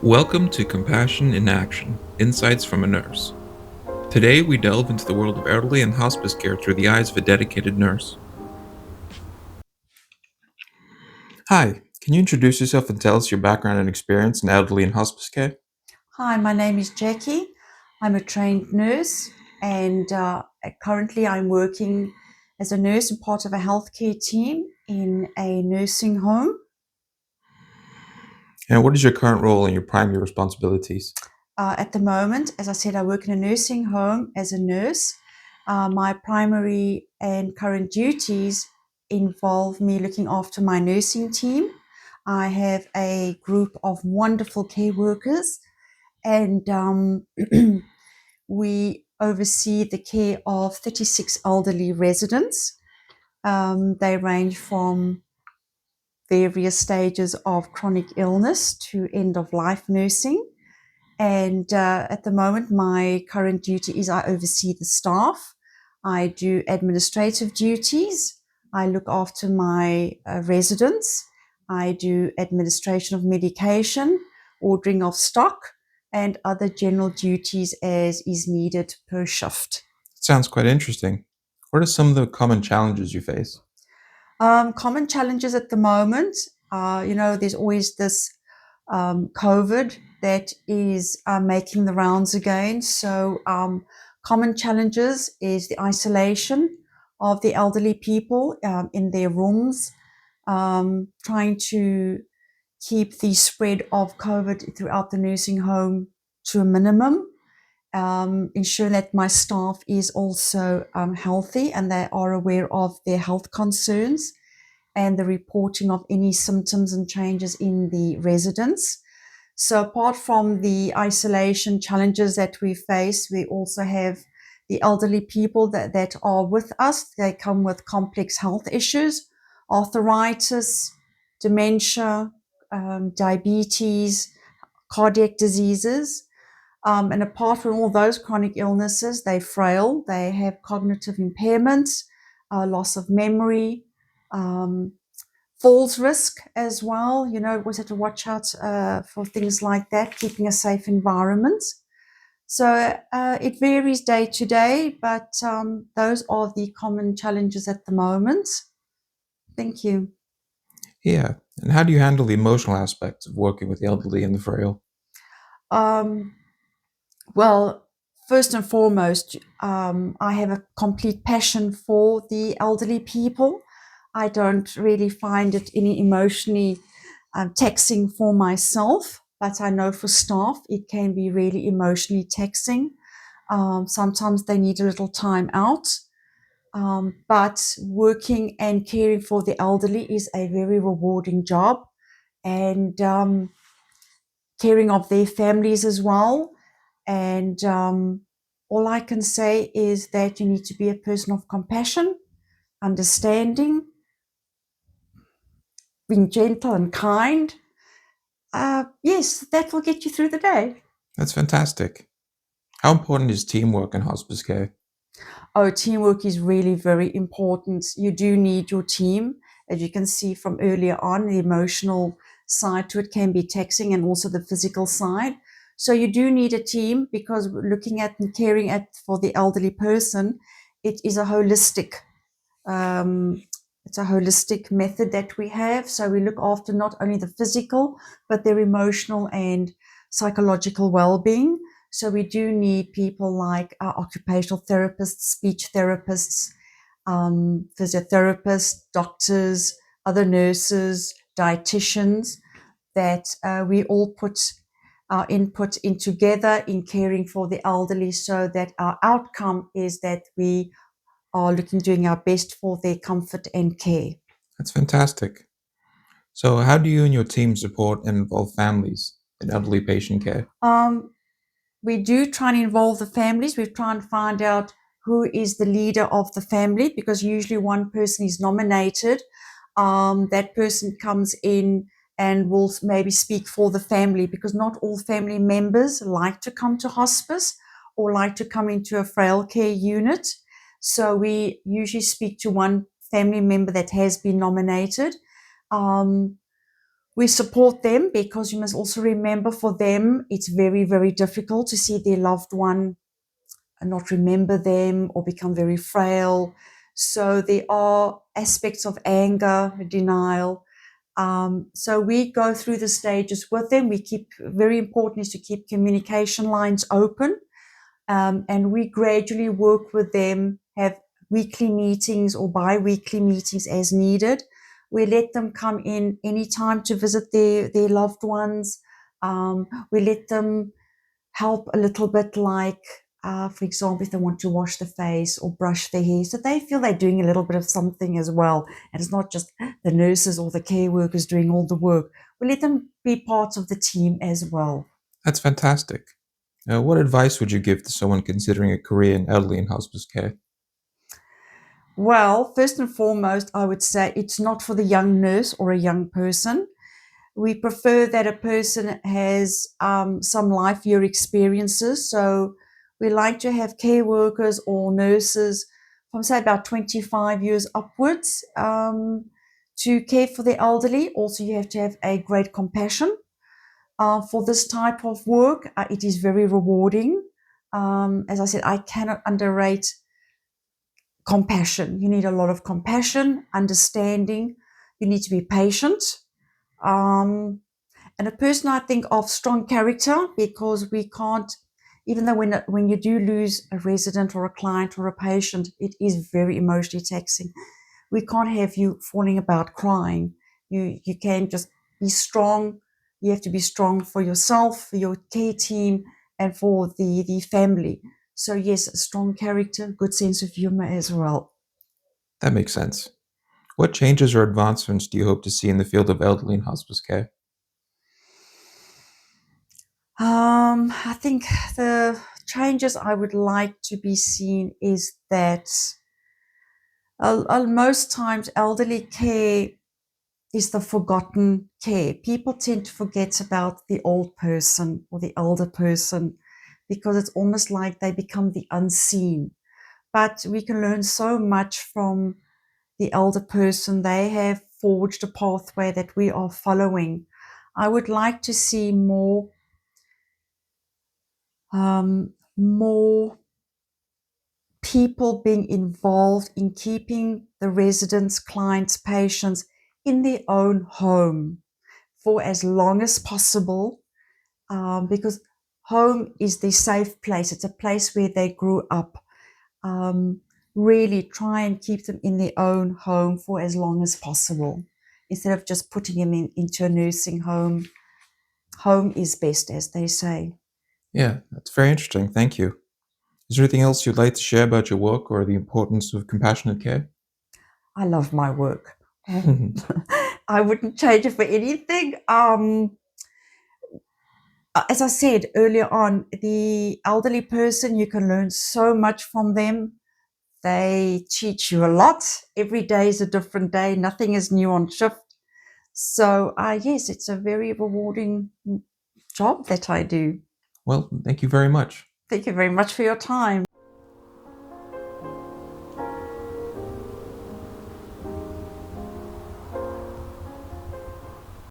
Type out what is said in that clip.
Welcome to Compassion in Action Insights from a Nurse. Today, we delve into the world of elderly and hospice care through the eyes of a dedicated nurse. Hi, can you introduce yourself and tell us your background and experience in elderly and hospice care? Hi, my name is Jackie. I'm a trained nurse, and currently I'm working as a nurse and part of a healthcare team in a nursing home. And what is your current role and your primary responsibilities? At the moment, as I said, I work in a nursing home as a nurse. My primary and current duties involve me looking after my nursing team. I have a group of wonderful care workers, and we oversee the care of 36 elderly residents. They range from various stages of chronic illness to end of life nursing. And at the moment, my current duty is I oversee the staff. I do administrative duties. I look after my residents. I do administration of medication, ordering of stock, and other general duties as is needed per shift. It sounds quite interesting. What are some of the common challenges you face? Common challenges at the moment, there's always this COVID that is making the rounds again. So, common challenges is the isolation of the elderly people in their rooms, trying to keep the spread of COVID throughout the nursing home to a minimum. Ensure that my staff is also healthy and they are aware of their health concerns and the reporting of any symptoms and changes in the residents. So, apart from the isolation challenges that we face, we also have the elderly people that are with us. They come with complex health issues, arthritis, dementia, diabetes, cardiac diseases. And apart from all those chronic illnesses, they're frail, they have cognitive impairments, loss of memory, um, falls risk as well. Always have to watch out for things like that, keeping a safe environment. So it varies day to day, but those are the common challenges at the moment. Thank you. Yeah, and how do you handle the emotional aspects of working with the elderly and the frail? Um, well, first and foremost, I have a complete passion for the elderly people. I don't really find it any emotionally taxing for myself, but I know for staff it can be really emotionally taxing. Sometimes they need a little time out, but working and caring for the elderly is a very rewarding job, and caring of their families as well. And all I can say is that you need to be a person of compassion, understanding, being gentle and kind. Yes, that will get you through the day. That's fantastic. How important is teamwork in hospice care? Oh, teamwork is really very important. You do need your team. As you can see from earlier on, the emotional side to it can be taxing and also the physical side. So you do need a team because looking at and caring at for the elderly person, it is a um, it's a holistic method that we have. So we look after not only the physical, but their emotional and psychological well-being. So we do need people like occupational therapists, speech therapists, physiotherapists, doctors, other nurses, dietitians, that we all put our input in together in caring for the elderly so that our outcome is that we are looking doing our best for their comfort and care. That's fantastic. So, how do you and your team support and involve families in elderly patient care? Um, we do try and involve the families. We try and find out who is the leader of the family because usually one person is nominated. That person comes in and will maybe speak for the family because not all family members like to come to hospice or like to come into a frail care unit. So we usually speak to one family member that has been nominated. Um, We support them because you must also remember for them it's very, very difficult to see their loved one and not remember them or become very frail. So there are aspects of anger, denial. So we go through the stages with them. We keep, very important is to keep communication lines open. And we gradually work with them, have weekly meetings or bi-weekly meetings as needed. We let them come in anytime to visit their loved ones. We let them help a little bit, like, for example, if they want to wash the face or brush their hair, so they feel they're doing a little bit of something as well. And it's not just the nurses or the care workers doing all the work. We let them be part of the team as well. That's fantastic. What advice would you give to someone considering a career in elderly and hospice care? Well, first and foremost, I would say it's not for the young nurse or a young person. We prefer that a person has some life year experiences. So we like to have care workers or nurses from, say, about 25 years upwards to care for the elderly. Also, you have to have a great compassion for this type of work. It is very rewarding. As I said, I cannot underrate compassion. You need a lot of compassion, understanding. You need to be patient. Um, and a person, I think, of strong character, because we can't, even though when you do lose a resident or a client or a patient, it is very emotionally taxing. We can't have you falling about crying. You can just be strong. You have to be strong for yourself, for your care team, and for the family. So yes, a strong character, good sense of humor as well. That makes sense. What changes or advancements do you hope to see in the field of elderly and hospice care? I think the changes I would like to be seen is that most times elderly care is the forgotten care. People tend to forget about the old person or the elder person because it's almost like they become the unseen. But we can learn so much from the elder person. They have forged a pathway that we are following. I would like to see more people being involved in keeping the residents, clients, patients in their own home for as long as possible, because home is the safe place. It's a place where they grew up. Really try and keep them in their own home for as long as possible instead of just putting them into a nursing home. Home is best, as they say. Yeah, that's very interesting. Thank you. Is there anything else you'd like to share about your work or the importance of compassionate care? I love my work. I wouldn't change it for anything. As I said earlier on, the elderly person, you can learn so much from them. They teach you a lot. Every day is a different day. Nothing is new on shift. So, yes, it's a very rewarding job that I do. Well, thank you very much. Thank you very much for your time.